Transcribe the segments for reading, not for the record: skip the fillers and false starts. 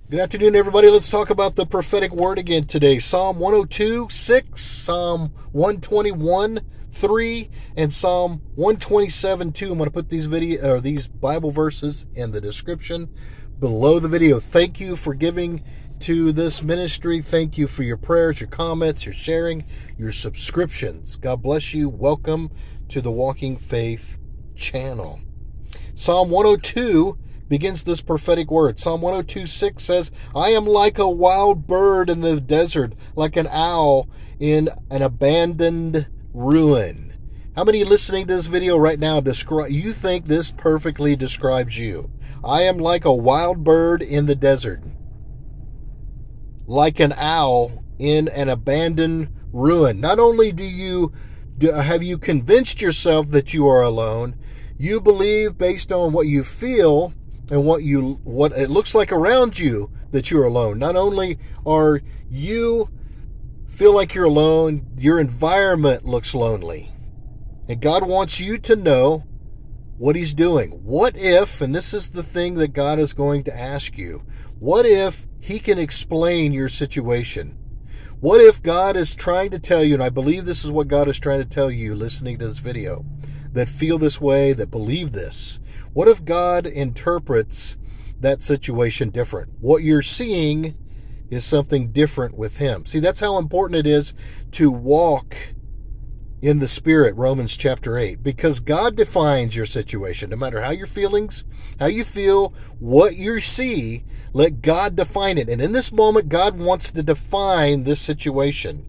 Good afternoon, everybody. Let's talk about the prophetic word again today. Psalm 102:6, Psalm 121:3, and Psalm 127:2. I'm going to put these Bible verses in the description below the video. Thank you for giving to this ministry. Thank you for your prayers, your comments, your sharing, your subscriptions. God bless you. Welcome to the Walking Faith channel. Psalm 102 begins this prophetic word. Psalm 102:6 says, I am like a wild bird in the desert, like an owl in an abandoned ruin. How many listening to this video right now you think this perfectly describes you? I am like a wild bird in the desert, like an owl in an abandoned ruin. Not only have you convinced yourself that you are alone, you believe based on what you feel and what it looks like around you that you're alone. Not only are you feel like you're alone, your environment looks lonely. And God wants you to know what He's doing. What if, and this is the thing that God is going to ask you, what if He can explain your situation? What if God is trying to tell you, and I believe this is what God is trying to tell you listening to this video, that feel this way, that believe this. What if God interprets that situation different? What you're seeing is something different with Him. See, that's how important it is to walk in the Spirit, Romans chapter 8, because God defines your situation. No matter how you feel, what you see, let God define it. And in this moment, God wants to define this situation.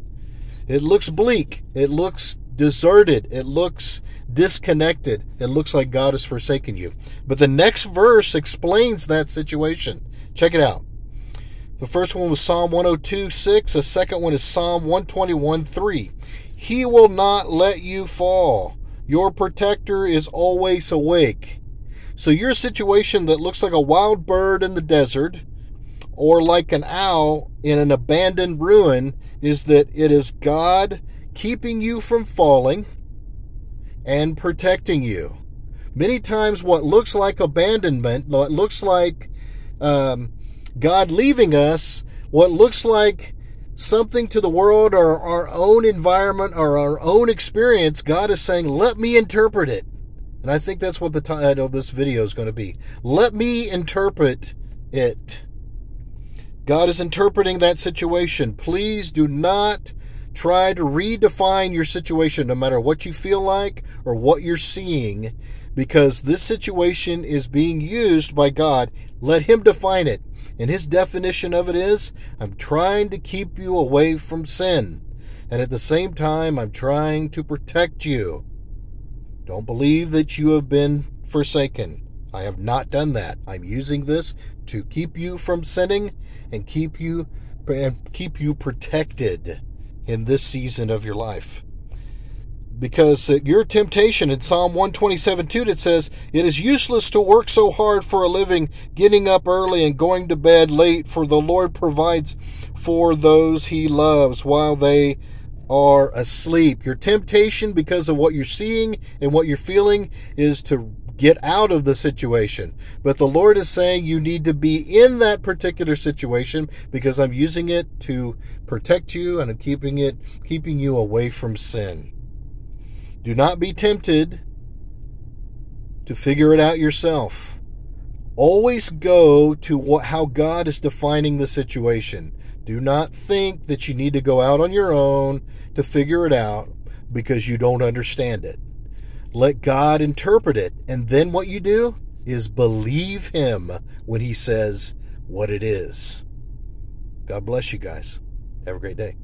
It looks bleak. It looks deserted. It looks disconnected. It looks like God has forsaken you. But the next verse explains that situation. Check it out. The first one was Psalm 102:6. The second one is Psalm 121:3. He will not let you fall. Your protector is always awake. So your situation that looks like a wild bird in the desert or like an owl in an abandoned ruin is that it is God keeping you from falling and protecting you. Many times what looks like abandonment, what looks like God leaving us, what looks like something to the world or our own environment or our own experience, God is saying, let me interpret it. And I think that's what the title of this video is going to be. Let me interpret it. God is interpreting that situation. Please do not try to redefine your situation, no matter what you feel like or what you're seeing, because this situation is being used by God. Let Him define it. And His definition of it is, I'm trying to keep you away from sin. And at the same time, I'm trying to protect you. Don't believe that you have been forsaken. I have not done that. I'm using this to keep you from sinning and keep you protected in this season of your life. Because your temptation in Psalm 127:2, it says, it is useless to work so hard for a living, getting up early and going to bed late, for the Lord provides for those He loves while they are asleep. Your temptation, because of what you're seeing and what you're feeling, is to get out of the situation. But the Lord is saying you need to be in that particular situation because I'm using it to protect you and I'm keeping you away from sin. Do not be tempted to figure it out yourself. Always go to how God is defining the situation. Do not think that you need to go out on your own to figure it out because you don't understand it. Let God interpret it. And then what you do is believe Him when He says what it is. God bless you guys. Have a great day.